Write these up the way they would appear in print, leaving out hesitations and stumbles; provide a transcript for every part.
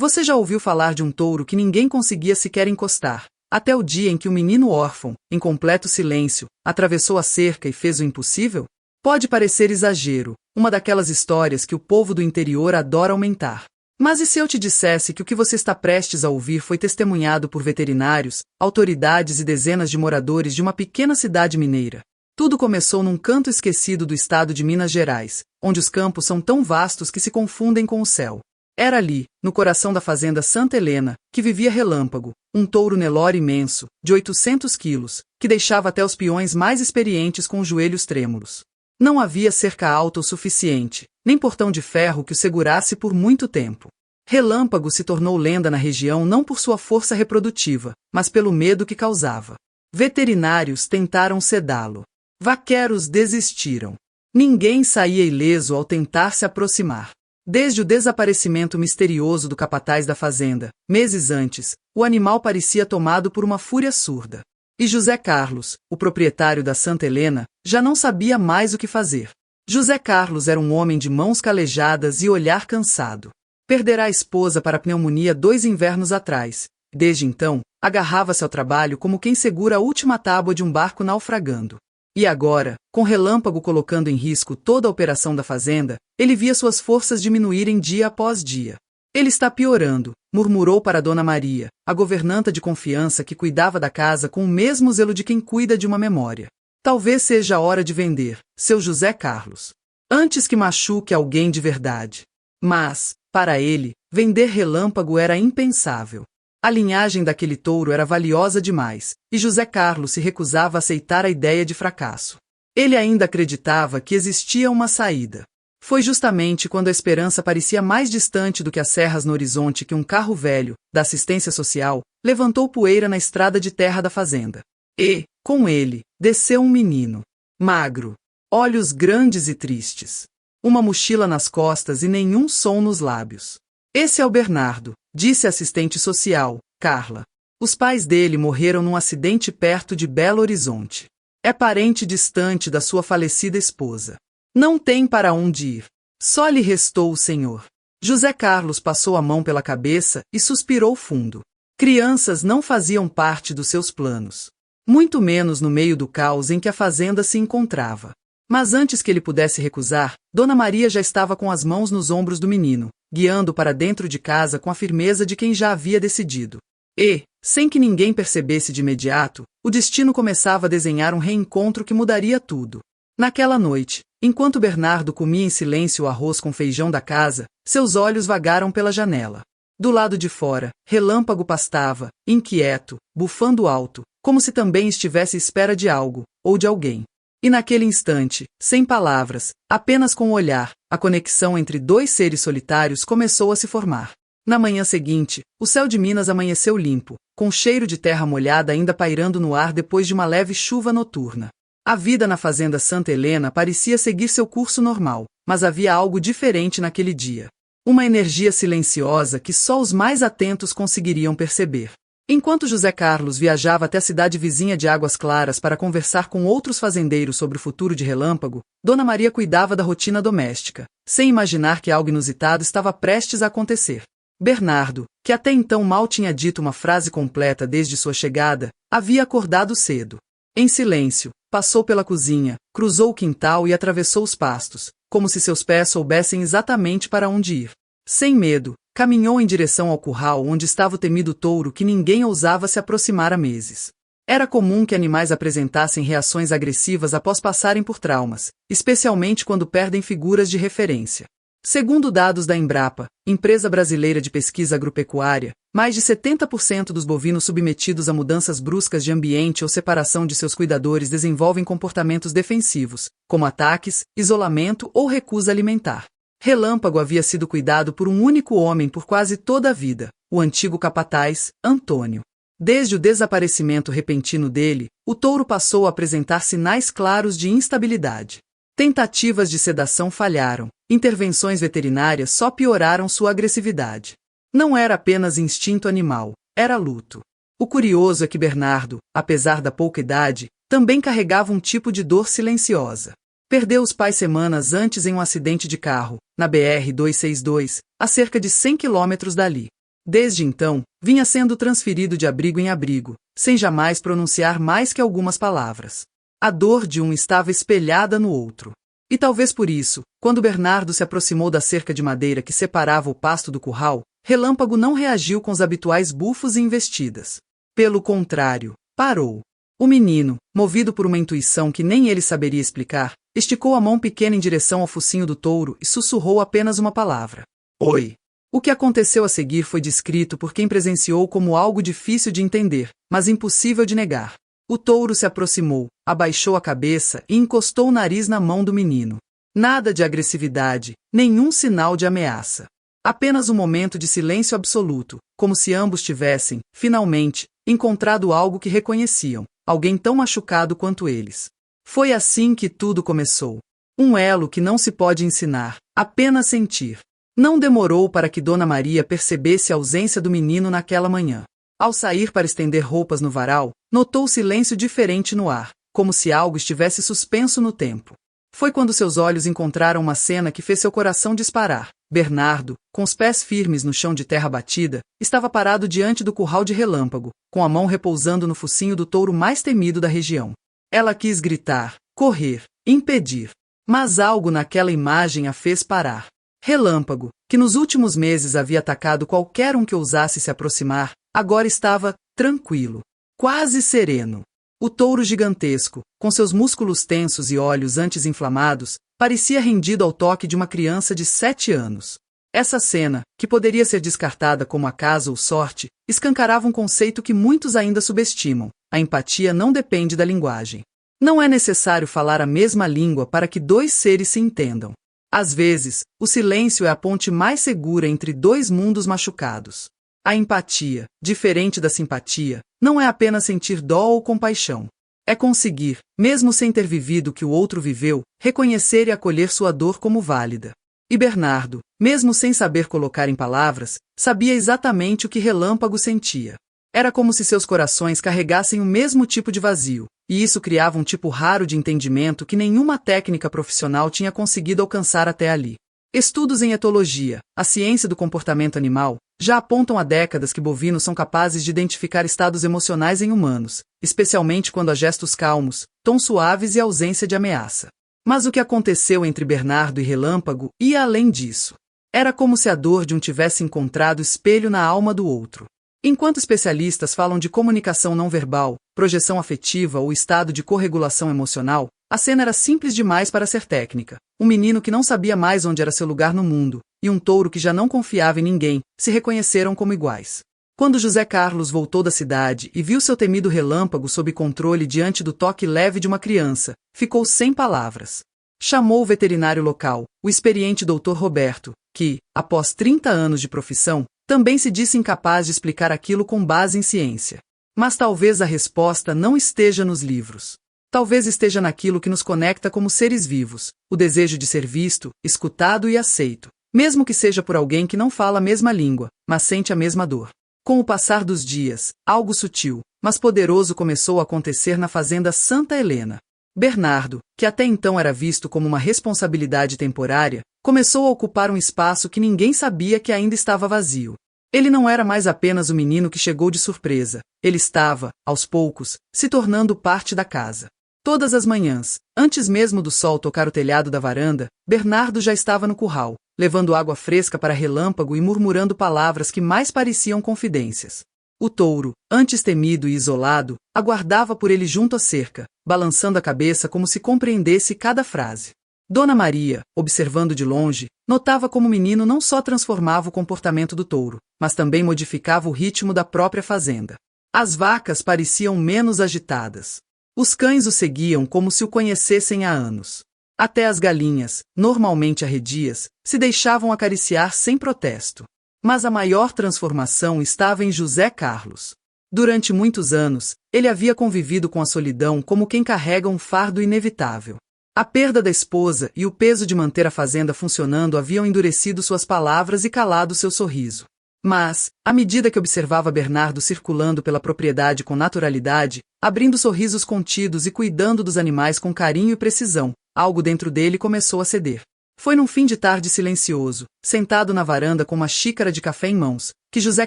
Você já ouviu falar de um touro que ninguém conseguia sequer encostar, até o dia em que o menino órfão, em completo silêncio, atravessou a cerca e fez o impossível? Pode parecer exagero, uma daquelas histórias que o povo do interior adora aumentar. Mas e se eu te dissesse que o que você está prestes a ouvir foi testemunhado por veterinários, autoridades e dezenas de moradores de uma pequena cidade mineira? Tudo começou num canto esquecido do estado de Minas Gerais, onde os campos são tão vastos que se confundem com o céu. Era ali, no coração da fazenda Santa Helena, que vivia Relâmpago, um touro Nelore imenso, de 800 quilos, que deixava até os peões mais experientes com os joelhos trêmulos. Não havia cerca alta o suficiente, nem portão de ferro que o segurasse por muito tempo. Relâmpago se tornou lenda na região não por sua força reprodutiva, mas pelo medo que causava. Veterinários tentaram sedá-lo. Vaqueiros desistiram. Ninguém saía ileso ao tentar se aproximar. Desde o desaparecimento misterioso do capataz da fazenda, meses antes, o animal parecia tomado por uma fúria surda. E José Carlos, o proprietário da Santa Helena, já não sabia mais o que fazer. José Carlos era um homem de mãos calejadas e olhar cansado. Perdera a esposa para a pneumonia 2 invernos atrás. Desde então, agarrava-se ao trabalho como quem segura a última tábua de um barco naufragando. E agora, com Relâmpago colocando em risco toda a operação da fazenda, ele via suas forças diminuírem dia após dia. Ele está piorando, murmurou para Dona Maria, a governanta de confiança que cuidava da casa com o mesmo zelo de quem cuida de uma memória. Talvez seja a hora de vender, seu José Carlos. Antes que machuque alguém de verdade. Mas, para ele, vender Relâmpago era impensável. A linhagem daquele touro era valiosa demais, e José Carlos se recusava a aceitar a ideia de fracasso. Ele ainda acreditava que existia uma saída. Foi justamente quando a esperança parecia mais distante do que as serras no horizonte que um carro velho, da assistência social, levantou poeira na estrada de terra da fazenda. E, com ele, desceu um menino. Magro. Olhos grandes e tristes. Uma mochila nas costas e nenhum som nos lábios. Esse é o Bernardo, disse a assistente social, Carla. Os pais dele morreram num acidente perto de Belo Horizonte. É parente distante da sua falecida esposa. Não tem para onde ir. Só lhe restou o Senhor. José Carlos passou a mão pela cabeça e suspirou fundo. Crianças não faziam parte dos seus planos. Muito menos no meio do caos em que a fazenda se encontrava. Mas antes que ele pudesse recusar, Dona Maria já estava com as mãos nos ombros do menino, guiando para dentro de casa com a firmeza de quem já havia decidido. E, sem que ninguém percebesse de imediato, o destino começava a desenhar um reencontro que mudaria tudo. Naquela noite, enquanto Bernardo comia em silêncio o arroz com feijão da casa, seus olhos vagaram pela janela. Do lado de fora, Relâmpago pastava, inquieto, bufando alto, como se também estivesse à espera de algo, ou de alguém. E naquele instante, sem palavras, apenas com o olhar, a conexão entre dois seres solitários começou a se formar. Na manhã seguinte, o céu de Minas amanheceu limpo, com cheiro de terra molhada ainda pairando no ar depois de uma leve chuva noturna. A vida na fazenda Santa Helena parecia seguir seu curso normal, mas havia algo diferente naquele dia. Uma energia silenciosa que só os mais atentos conseguiriam perceber. Enquanto José Carlos viajava até a cidade vizinha de Águas Claras para conversar com outros fazendeiros sobre o futuro de Relâmpago, Dona Maria cuidava da rotina doméstica, sem imaginar que algo inusitado estava prestes a acontecer. Bernardo, que até então mal tinha dito uma frase completa desde sua chegada, havia acordado cedo. Em silêncio, passou pela cozinha, cruzou o quintal e atravessou os pastos, como se seus pés soubessem exatamente para onde ir. Sem medo, caminhou em direção ao curral onde estava o temido touro que ninguém ousava se aproximar há meses. Era comum que animais apresentassem reações agressivas após passarem por traumas, especialmente quando perdem figuras de referência. Segundo dados da Embrapa, empresa brasileira de pesquisa agropecuária, mais de 70% dos bovinos submetidos a mudanças bruscas de ambiente ou separação de seus cuidadores desenvolvem comportamentos defensivos, como ataques, isolamento ou recusa alimentar. Relâmpago havia sido cuidado por um único homem por quase toda a vida, o antigo capataz, Antônio. Desde o desaparecimento repentino dele, o touro passou a apresentar sinais claros de instabilidade. Tentativas de sedação falharam, intervenções veterinárias só pioraram sua agressividade. Não era apenas instinto animal, era luto. O curioso é que Bernardo, apesar da pouca idade, também carregava um tipo de dor silenciosa. Perdeu os pais semanas antes em um acidente de carro, na BR-262, a cerca de 100 quilômetros dali. Desde então, vinha sendo transferido de abrigo em abrigo, sem jamais pronunciar mais que algumas palavras. A dor de um estava espelhada no outro. E talvez por isso, quando Bernardo se aproximou da cerca de madeira que separava o pasto do curral, Relâmpago não reagiu com os habituais bufos e investidas. Pelo contrário, parou. O menino, movido por uma intuição que nem ele saberia explicar, esticou a mão pequena em direção ao focinho do touro e sussurrou apenas uma palavra. Oi. O que aconteceu a seguir foi descrito por quem presenciou como algo difícil de entender, mas impossível de negar. O touro se aproximou, abaixou a cabeça e encostou o nariz na mão do menino. Nada de agressividade, nenhum sinal de ameaça. Apenas um momento de silêncio absoluto, como se ambos tivessem, finalmente, encontrado algo que reconheciam, alguém tão machucado quanto eles. Foi assim que tudo começou. Um elo que não se pode ensinar, apenas sentir. Não demorou para que Dona Maria percebesse a ausência do menino naquela manhã. Ao sair para estender roupas no varal, notou silêncio diferente no ar, como se algo estivesse suspenso no tempo. Foi quando seus olhos encontraram uma cena que fez seu coração disparar. Bernardo, com os pés firmes no chão de terra batida, estava parado diante do curral de Relâmpago, com a mão repousando no focinho do touro mais temido da região. Ela quis gritar, correr, impedir. Mas algo naquela imagem a fez parar. Relâmpago, que nos últimos meses havia atacado qualquer um que ousasse se aproximar, agora estava tranquilo, quase sereno. O touro gigantesco, com seus músculos tensos e olhos antes inflamados, parecia rendido ao toque de uma criança de 7 anos. Essa cena, que poderia ser descartada como acaso ou sorte, escancarava um conceito que muitos ainda subestimam: a empatia não depende da linguagem. Não é necessário falar a mesma língua para que dois seres se entendam. Às vezes, o silêncio é a ponte mais segura entre dois mundos machucados. A empatia, diferente da simpatia, não é apenas sentir dó ou compaixão. É conseguir, mesmo sem ter vivido o que o outro viveu, reconhecer e acolher sua dor como válida. E Bernardo, mesmo sem saber colocar em palavras, sabia exatamente o que Relâmpago sentia. Era como se seus corações carregassem o mesmo tipo de vazio, e isso criava um tipo raro de entendimento que nenhuma técnica profissional tinha conseguido alcançar até ali. Estudos em etologia, a ciência do comportamento animal, já apontam há décadas que bovinos são capazes de identificar estados emocionais em humanos, especialmente quando há gestos calmos, tons suaves e ausência de ameaça. Mas o que aconteceu entre Bernardo e Relâmpago ia além disso. Era como se a dor de um tivesse encontrado espelho na alma do outro. Enquanto especialistas falam de comunicação não verbal, projeção afetiva ou estado de corregulação emocional, a cena era simples demais para ser técnica. Um menino que não sabia mais onde era seu lugar no mundo, e um touro que já não confiava em ninguém, se reconheceram como iguais. Quando José Carlos voltou da cidade e viu seu temido Relâmpago sob controle diante do toque leve de uma criança, ficou sem palavras. Chamou o veterinário local, o experiente Dr. Roberto, que, após 30 anos de profissão, também se disse incapaz de explicar aquilo com base em ciência. Mas talvez a resposta não esteja nos livros. Talvez esteja naquilo que nos conecta como seres vivos, o desejo de ser visto, escutado e aceito, mesmo que seja por alguém que não fala a mesma língua, mas sente a mesma dor. Com o passar dos dias, algo sutil, mas poderoso começou a acontecer na fazenda Santa Helena. Bernardo, que até então era visto como uma responsabilidade temporária, começou a ocupar um espaço que ninguém sabia que ainda estava vazio. Ele não era mais apenas o menino que chegou de surpresa, ele estava, aos poucos, se tornando parte da casa. Todas as manhãs, antes mesmo do sol tocar o telhado da varanda, Bernardo já estava no curral, levando água fresca para Relâmpago e murmurando palavras que mais pareciam confidências. O touro, antes temido e isolado, aguardava por ele junto à cerca, balançando a cabeça como se compreendesse cada frase. Dona Maria, observando de longe, notava como o menino não só transformava o comportamento do touro, mas também modificava o ritmo da própria fazenda. As vacas pareciam menos agitadas. Os cães o seguiam como se o conhecessem há anos. Até as galinhas, normalmente arredias, se deixavam acariciar sem protesto. Mas a maior transformação estava em José Carlos. Durante muitos anos, ele havia convivido com a solidão como quem carrega um fardo inevitável. A perda da esposa e o peso de manter a fazenda funcionando haviam endurecido suas palavras e calado seu sorriso. Mas, à medida que observava Bernardo circulando pela propriedade com naturalidade, abrindo sorrisos contidos e cuidando dos animais com carinho e precisão, algo dentro dele começou a ceder. Foi num fim de tarde silencioso, sentado na varanda com uma xícara de café em mãos, que José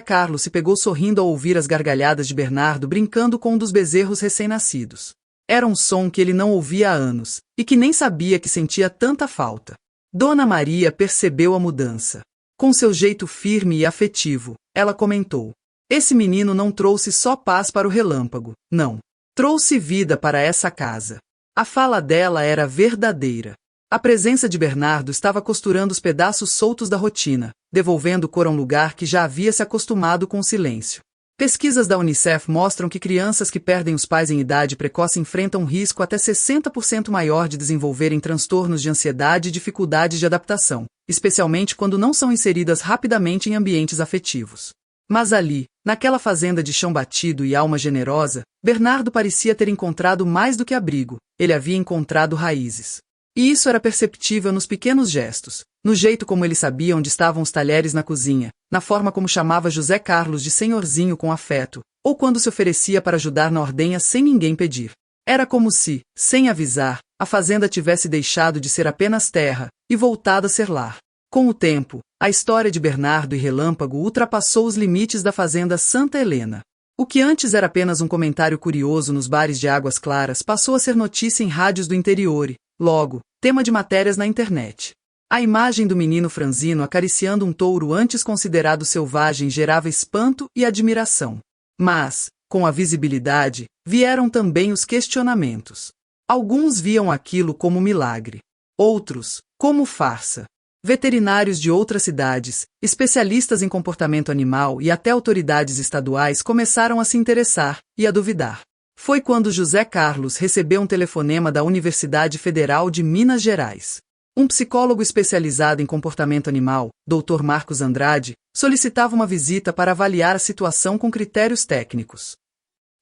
Carlos se pegou sorrindo ao ouvir as gargalhadas de Bernardo brincando com um dos bezerros recém-nascidos. Era um som que ele não ouvia há anos, e que nem sabia que sentia tanta falta. Dona Maria percebeu a mudança. Com seu jeito firme e afetivo, ela comentou: "Esse menino não trouxe só paz para o relâmpago, não. Trouxe vida para essa casa." A fala dela era verdadeira. A presença de Bernardo estava costurando os pedaços soltos da rotina, devolvendo cor a um lugar que já havia se acostumado com o silêncio. Pesquisas da Unicef mostram que crianças que perdem os pais em idade precoce enfrentam um risco até 60% maior de desenvolverem transtornos de ansiedade e dificuldades de adaptação, especialmente quando não são inseridas rapidamente em ambientes afetivos. Mas ali, naquela fazenda de chão batido e alma generosa, Bernardo parecia ter encontrado mais do que abrigo, ele havia encontrado raízes. E isso era perceptível nos pequenos gestos, no jeito como ele sabia onde estavam os talheres na cozinha, na forma como chamava José Carlos de senhorzinho com afeto, ou quando se oferecia para ajudar na ordenha sem ninguém pedir. Era como se, sem avisar, a fazenda tivesse deixado de ser apenas terra e voltado a ser lar. Com o tempo, a história de Bernardo e Relâmpago ultrapassou os limites da fazenda Santa Helena. O que antes era apenas um comentário curioso nos bares de Águas Claras passou a ser notícia em rádios do interior e, logo, tema de matérias na internet. A imagem do menino franzino acariciando um touro antes considerado selvagem gerava espanto e admiração. Mas, com a visibilidade, vieram também os questionamentos. Alguns viam aquilo como milagre. Outros, como farsa. Veterinários de outras cidades, especialistas em comportamento animal e até autoridades estaduais começaram a se interessar e a duvidar. Foi quando José Carlos recebeu um telefonema da Universidade Federal de Minas Gerais. Um psicólogo especializado em comportamento animal, Dr. Marcos Andrade, solicitava uma visita para avaliar a situação com critérios técnicos.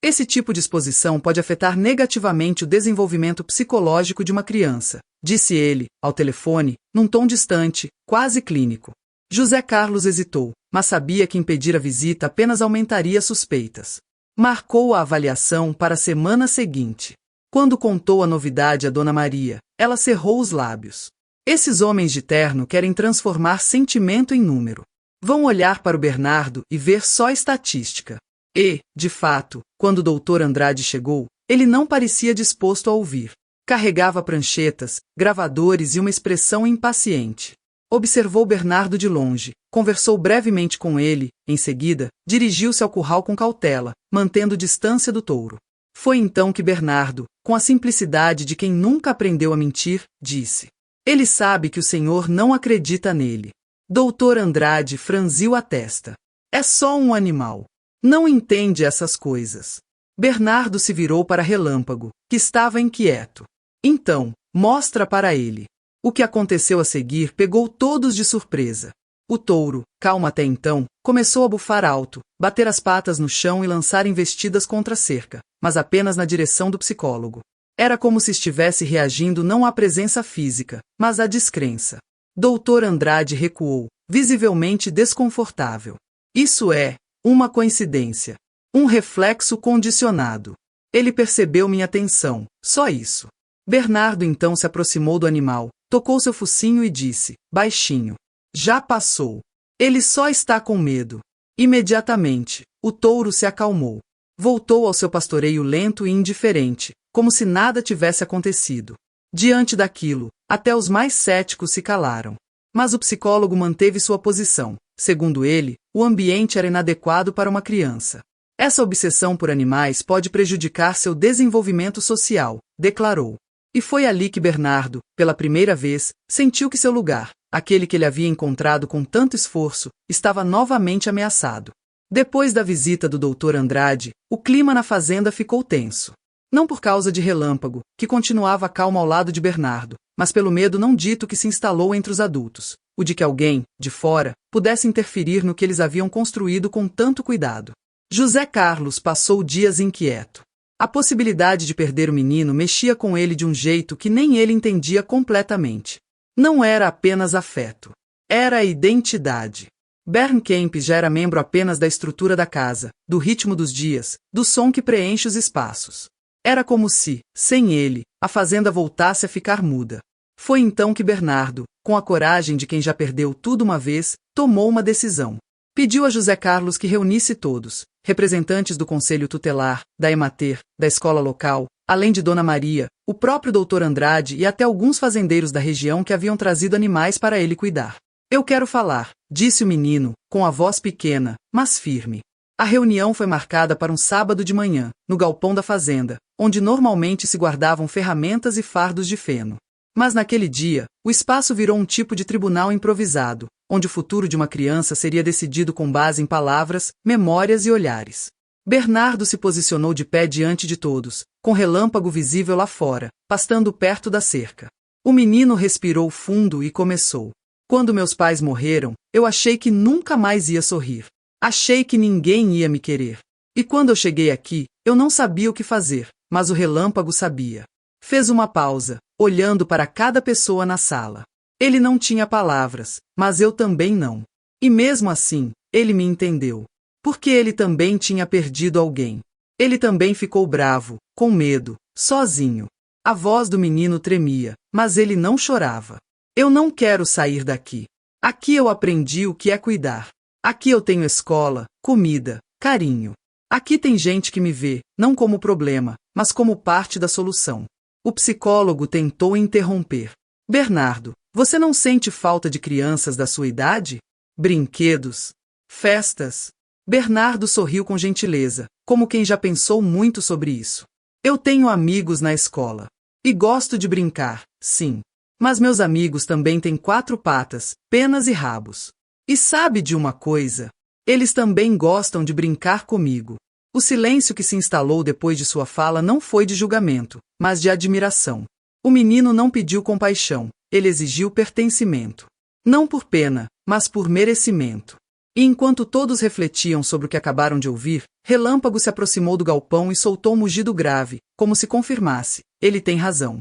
Esse tipo de exposição pode afetar negativamente o desenvolvimento psicológico de uma criança, disse ele, ao telefone, num tom distante, quase clínico. José Carlos hesitou, mas sabia que impedir a visita apenas aumentaria suspeitas. Marcou a avaliação para a semana seguinte. Quando contou a novidade a Dona Maria, ela cerrou os lábios. Esses homens de terno querem transformar sentimento em número. Vão olhar para o Bernardo e ver só estatística. E, de fato, quando o Dr. Andrade chegou, ele não parecia disposto a ouvir. Carregava pranchetas, gravadores e uma expressão impaciente. Observou Bernardo de longe, conversou brevemente com ele, em seguida, dirigiu-se ao curral com cautela, mantendo distância do touro. Foi então que Bernardo, com a simplicidade de quem nunca aprendeu a mentir, disse: "Ele sabe que o senhor não acredita nele." Dr. Andrade franziu a testa. "É só um animal. Não entende essas coisas." Bernardo se virou para Relâmpago, que estava inquieto. "Então, mostra para ele." O que aconteceu a seguir pegou todos de surpresa. O touro, calmo até então, começou a bufar alto, bater as patas no chão e lançar investidas contra a cerca, mas apenas na direção do psicólogo. Era como se estivesse reagindo não à presença física, mas à descrença. Dr. Andrade recuou, visivelmente desconfortável. "Isso é uma coincidência. Um reflexo condicionado. Ele percebeu minha tensão, só isso." Bernardo então se aproximou do animal, tocou seu focinho e disse, baixinho: "Já passou. Ele só está com medo." Imediatamente, o touro se acalmou. Voltou ao seu pastoreio lento e indiferente, como se nada tivesse acontecido. Diante daquilo, até os mais céticos se calaram. Mas o psicólogo manteve sua posição. Segundo ele, o ambiente era inadequado para uma criança. "Essa obsessão por animais pode prejudicar seu desenvolvimento social", declarou. E foi ali que Bernardo, pela primeira vez, sentiu que seu lugar, aquele que ele havia encontrado com tanto esforço, estava novamente ameaçado. Depois da visita do Dr. Andrade, o clima na fazenda ficou tenso. Não por causa de Relâmpago, que continuava calmo ao lado de Bernardo, mas pelo medo não dito que se instalou entre os adultos, o de que alguém, de fora, pudesse interferir no que eles haviam construído com tanto cuidado. José Carlos passou dias inquieto. A possibilidade de perder o menino mexia com ele de um jeito que nem ele entendia completamente. Não era apenas afeto. Era a identidade. Bernkemp já era membro apenas da estrutura da casa, do ritmo dos dias, do som que preenche os espaços. Era como se, sem ele, a fazenda voltasse a ficar muda. Foi então que Bernardo, com a coragem de quem já perdeu tudo uma vez, tomou uma decisão. Pediu a José Carlos que reunisse todos, representantes do Conselho Tutelar, da Emater, da escola local, além de Dona Maria, o próprio Dr. Andrade e até alguns fazendeiros da região que haviam trazido animais para ele cuidar. Eu quero falar, disse o menino, com a voz pequena, mas firme. A reunião foi marcada para um sábado de manhã, no galpão da fazenda, onde normalmente se guardavam ferramentas e fardos de feno. Mas naquele dia, o espaço virou um tipo de tribunal improvisado, onde o futuro de uma criança seria decidido com base em palavras, memórias e olhares. Bernardo se posicionou de pé diante de todos, com relâmpago visível lá fora, pastando perto da cerca. O menino respirou fundo e começou. Quando meus pais morreram, eu achei que nunca mais ia sorrir. Achei que ninguém ia me querer. E quando eu cheguei aqui, eu não sabia o que fazer, mas o relâmpago sabia. Fez uma pausa, olhando para cada pessoa na sala. Ele não tinha palavras, mas eu também não. E mesmo assim, ele me entendeu. Porque ele também tinha perdido alguém. Ele também ficou bravo, com medo, sozinho. A voz do menino tremia, mas ele não chorava. Eu não quero sair daqui. Aqui eu aprendi o que é cuidar. Aqui eu tenho escola, comida, carinho. Aqui tem gente que me vê, não como problema, mas como parte da solução. O psicólogo tentou interromper. Bernardo, você não sente falta de crianças da sua idade? Brinquedos? Festas? Bernardo sorriu com gentileza, como quem já pensou muito sobre isso. Eu tenho amigos na escola. E gosto de brincar, sim. Mas meus amigos também têm 4 patas, penas e rabos. E sabe de uma coisa? Eles também gostam de brincar comigo. O silêncio que se instalou depois de sua fala não foi de julgamento, mas de admiração. O menino não pediu compaixão, ele exigiu pertencimento. Não por pena, mas por merecimento. E enquanto todos refletiam sobre o que acabaram de ouvir, Relâmpago se aproximou do galpão e soltou um mugido grave, como se confirmasse: ele tem razão.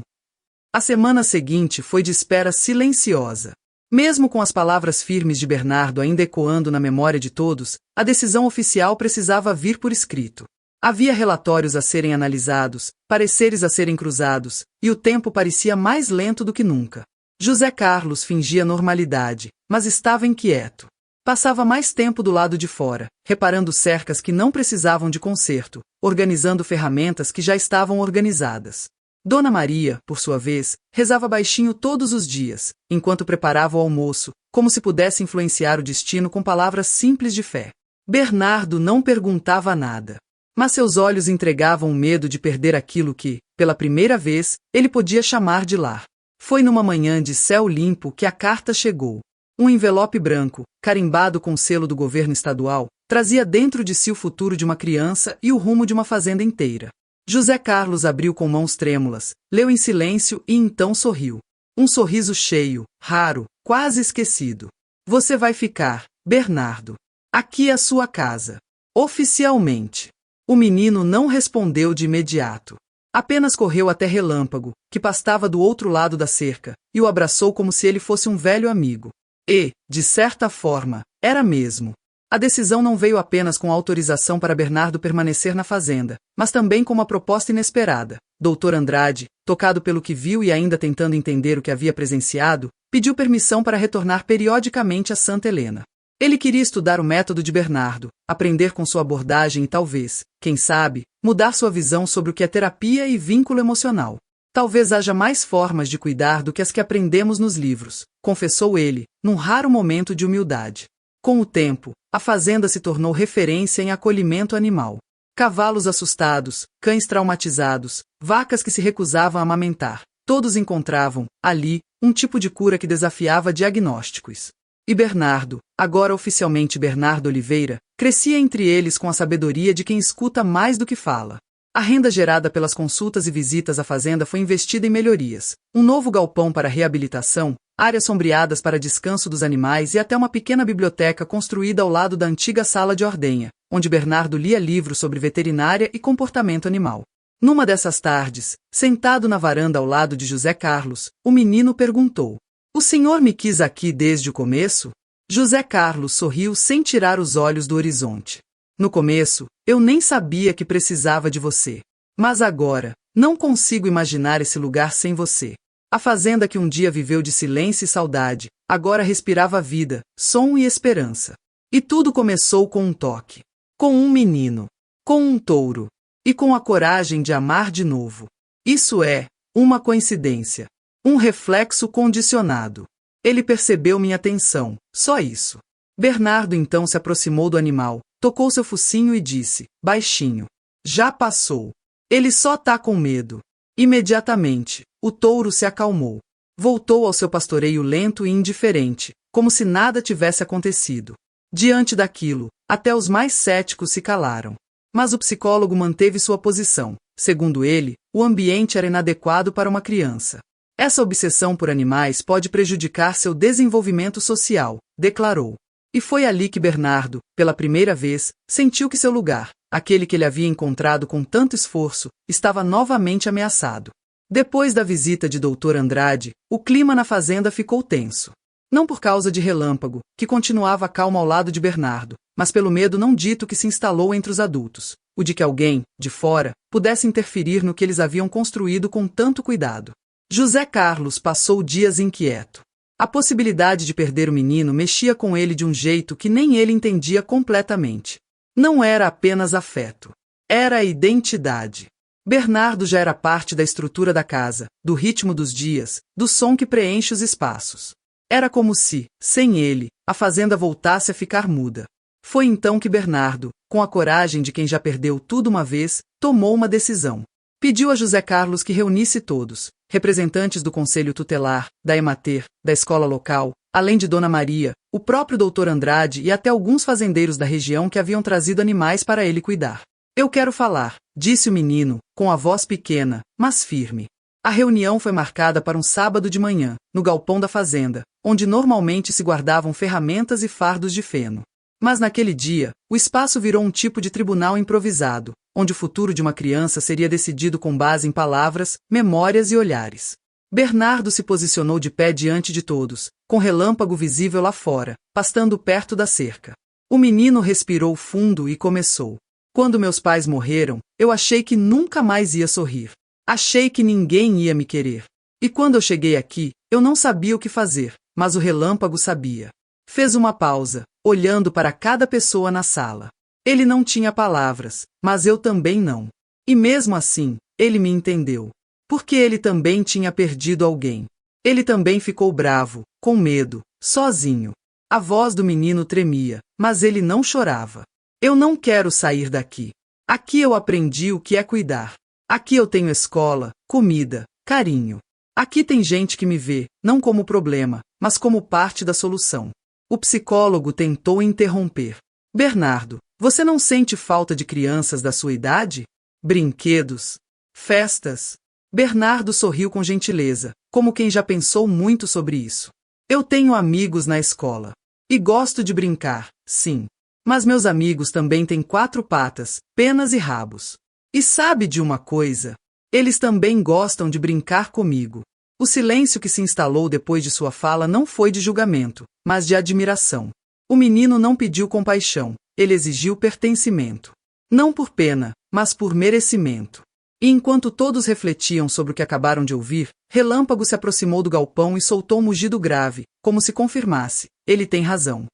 A semana seguinte foi de espera silenciosa. Mesmo com as palavras firmes de Bernardo ainda ecoando na memória de todos, a decisão oficial precisava vir por escrito. Havia relatórios a serem analisados, pareceres a serem cruzados, e o tempo parecia mais lento do que nunca. José Carlos fingia normalidade, mas estava inquieto. Passava mais tempo do lado de fora, reparando cercas que não precisavam de conserto, organizando ferramentas que já estavam organizadas. Dona Maria, por sua vez, rezava baixinho todos os dias, enquanto preparava o almoço, como se pudesse influenciar o destino com palavras simples de fé. Bernardo não perguntava nada. Mas seus olhos entregavam o medo de perder aquilo que, pela primeira vez, ele podia chamar de lar. Foi numa manhã de céu limpo que a carta chegou. Um envelope branco, carimbado com o selo do governo estadual, trazia dentro de si o futuro de uma criança e o rumo de uma fazenda inteira. José Carlos abriu com mãos trêmulas, leu em silêncio e então sorriu. Um sorriso cheio, raro, quase esquecido. Você vai ficar, Bernardo. Aqui é a sua casa. Oficialmente. O menino não respondeu de imediato. Apenas correu até Relâmpago, que pastava do outro lado da cerca, e o abraçou como se ele fosse um velho amigo. E, de certa forma, era mesmo. A decisão não veio apenas com autorização para Bernardo permanecer na fazenda, mas também com uma proposta inesperada. Dr. Andrade, tocado pelo que viu e ainda tentando entender o que havia presenciado, pediu permissão para retornar periodicamente a Santa Helena. Ele queria estudar o método de Bernardo, aprender com sua abordagem e talvez, quem sabe, mudar sua visão sobre o que é terapia e vínculo emocional. Talvez haja mais formas de cuidar do que as que aprendemos nos livros, confessou ele, num raro momento de humildade. Com o tempo, a fazenda se tornou referência em acolhimento animal. Cavalos assustados, cães traumatizados, vacas que se recusavam a amamentar, todos encontravam, ali, um tipo de cura que desafiava diagnósticos. E Bernardo, agora oficialmente Bernardo Oliveira, crescia entre eles com a sabedoria de quem escuta mais do que fala. A renda gerada pelas consultas e visitas à fazenda foi investida em melhorias, um novo galpão para reabilitação, áreas sombreadas para descanso dos animais e até uma pequena biblioteca construída ao lado da antiga sala de ordenha, onde Bernardo lia livros sobre veterinária e comportamento animal. Numa dessas tardes, sentado na varanda ao lado de José Carlos, o menino perguntou: "O senhor me quis aqui desde o começo?" José Carlos sorriu sem tirar os olhos do horizonte. "No começo, eu nem sabia que precisava de você. Mas agora, não consigo imaginar esse lugar sem você. A fazenda que um dia viveu de silêncio e saudade, agora respirava vida, som e esperança. E tudo começou com um toque. Com um menino. Com um touro. E com a coragem de amar de novo. Isso é uma coincidência. Um reflexo condicionado. Ele percebeu minha atenção, só isso. Bernardo então se aproximou do animal, tocou seu focinho e disse, baixinho. Já passou. Ele só tá com medo. Imediatamente, o touro se acalmou. Voltou ao seu pastoreio lento e indiferente, como se nada tivesse acontecido. Diante daquilo, até os mais céticos se calaram. Mas o psicólogo manteve sua posição. Segundo ele, o ambiente era inadequado para uma criança. Essa obsessão por animais pode prejudicar seu desenvolvimento social, declarou. E foi ali que Bernardo, pela primeira vez, sentiu que seu lugar, aquele que ele havia encontrado com tanto esforço, estava novamente ameaçado. Depois da visita de Dr. Andrade, o clima na fazenda ficou tenso. Não por causa de Relâmpago, que continuava calmo ao lado de Bernardo, mas pelo medo não dito que se instalou entre os adultos, o de que alguém, de fora, pudesse interferir no que eles haviam construído com tanto cuidado. José Carlos passou dias inquieto. A possibilidade de perder o menino mexia com ele de um jeito que nem ele entendia completamente. Não era apenas afeto. Era a identidade. Bernardo já era parte da estrutura da casa, do ritmo dos dias, do som que preenche os espaços. Era como se, sem ele, a fazenda voltasse a ficar muda. Foi então que Bernardo, com a coragem de quem já perdeu tudo uma vez, tomou uma decisão. Pediu a José Carlos que reunisse todos, representantes do Conselho Tutelar, da Emater, da escola local, além de Dona Maria, o próprio Dr. Andrade e até alguns fazendeiros da região que haviam trazido animais para ele cuidar. Eu quero falar, disse o menino, com a voz pequena, mas firme. A reunião foi marcada para um sábado de manhã, no galpão da fazenda, onde normalmente se guardavam ferramentas e fardos de feno. Mas naquele dia, o espaço virou um tipo de tribunal improvisado, onde o futuro de uma criança seria decidido com base em palavras, memórias e olhares. Bernardo se posicionou de pé diante de todos, com Relâmpago visível lá fora, pastando perto da cerca. O menino respirou fundo e começou. Quando meus pais morreram, eu achei que nunca mais ia sorrir. Achei que ninguém ia me querer. E quando eu cheguei aqui, eu não sabia o que fazer, mas o Relâmpago sabia. Fez uma pausa, olhando para cada pessoa na sala. Ele não tinha palavras, mas eu também não. E mesmo assim, ele me entendeu. Porque ele também tinha perdido alguém. Ele também ficou bravo, com medo, sozinho. A voz do menino tremia, mas ele não chorava. Eu não quero sair daqui. Aqui eu aprendi o que é cuidar. Aqui eu tenho escola, comida, carinho. Aqui tem gente que me vê, não como problema, mas como parte da solução. O psicólogo tentou interromper. Bernardo, você não sente falta de crianças da sua idade? Brinquedos? Festas? Bernardo sorriu com gentileza, como quem já pensou muito sobre isso. Eu tenho amigos na escola. E gosto de brincar, sim. Mas meus amigos também têm 4 patas, penas e rabos. E sabe de uma coisa? Eles também gostam de brincar comigo. O silêncio que se instalou depois de sua fala não foi de julgamento, mas de admiração. O menino não pediu compaixão, ele exigiu pertencimento. Não por pena, mas por merecimento. E enquanto todos refletiam sobre o que acabaram de ouvir, Relâmpago se aproximou do galpão e soltou um mugido grave, como se confirmasse, ele tem razão.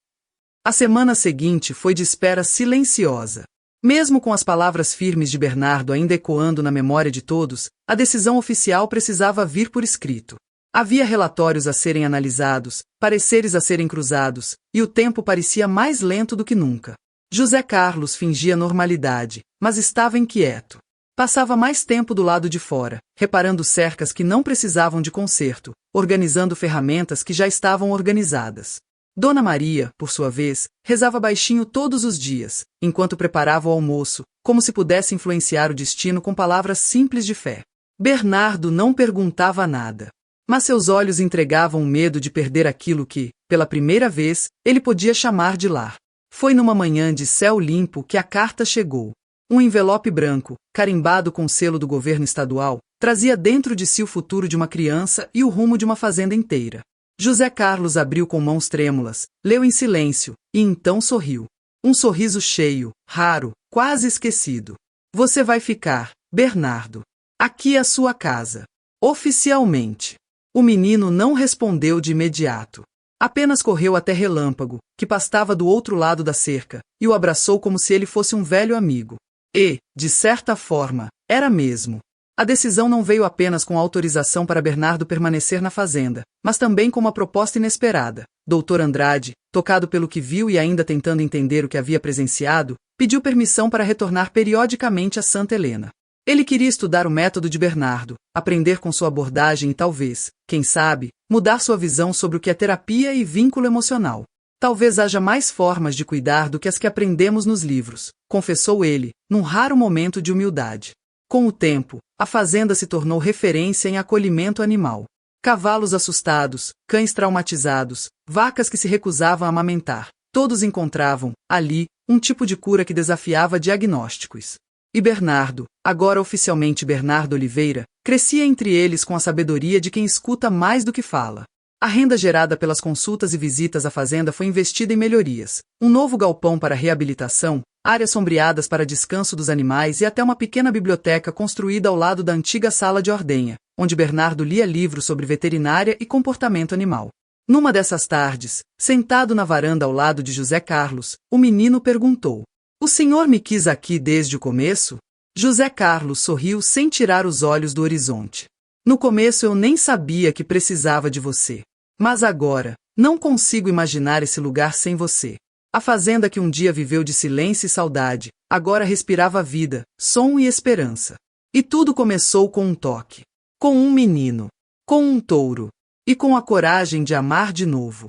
A semana seguinte foi de espera silenciosa. Mesmo com as palavras firmes de Bernardo ainda ecoando na memória de todos, a decisão oficial precisava vir por escrito. Havia relatórios a serem analisados, pareceres a serem cruzados, e o tempo parecia mais lento do que nunca. José Carlos fingia normalidade, mas estava inquieto. Passava mais tempo do lado de fora, reparando cercas que não precisavam de conserto, organizando ferramentas que já estavam organizadas. Dona Maria, por sua vez, rezava baixinho todos os dias, enquanto preparava o almoço, como se pudesse influenciar o destino com palavras simples de fé. Bernardo não perguntava nada. Mas seus olhos entregavam o medo de perder aquilo que, pela primeira vez, ele podia chamar de lar. Foi numa manhã de céu limpo que a carta chegou. Um envelope branco, carimbado com o selo do governo estadual, trazia dentro de si o futuro de uma criança e o rumo de uma fazenda inteira. José Carlos abriu com mãos trêmulas, leu em silêncio, e então sorriu. Um sorriso cheio, raro, quase esquecido. Você vai ficar, Bernardo. Aqui é a sua casa. Oficialmente. O menino não respondeu de imediato. Apenas correu até Relâmpago, que pastava do outro lado da cerca, e o abraçou como se ele fosse um velho amigo. E, de certa forma, era mesmo. A decisão não veio apenas com autorização para Bernardo permanecer na fazenda, mas também com uma proposta inesperada. Dr. Andrade, tocado pelo que viu e ainda tentando entender o que havia presenciado, pediu permissão para retornar periodicamente a Santa Helena. Ele queria estudar o método de Bernardo, aprender com sua abordagem e talvez, quem sabe, mudar sua visão sobre o que é terapia e vínculo emocional. Talvez haja mais formas de cuidar do que as que aprendemos nos livros, confessou ele, num raro momento de humildade. Com o tempo, a fazenda se tornou referência em acolhimento animal. Cavalos assustados, cães traumatizados, vacas que se recusavam a amamentar, todos encontravam, ali, um tipo de cura que desafiava diagnósticos. E Bernardo, agora oficialmente Bernardo Oliveira, crescia entre eles com a sabedoria de quem escuta mais do que fala. A renda gerada pelas consultas e visitas à fazenda foi investida em melhorias, um novo galpão para reabilitação, áreas sombreadas para descanso dos animais e até uma pequena biblioteca construída ao lado da antiga sala de ordenha, onde Bernardo lia livros sobre veterinária e comportamento animal. Numa dessas tardes, sentado na varanda ao lado de José Carlos, o menino perguntou: "O senhor me quis aqui desde o começo?" José Carlos sorriu sem tirar os olhos do horizonte. "No começo eu nem sabia que precisava de você. Mas agora, não consigo imaginar esse lugar sem você. A fazenda que um dia viveu de silêncio e saudade, agora respirava vida, som e esperança. E tudo começou com um toque. Com um menino. Com um touro. E com a coragem de amar de novo."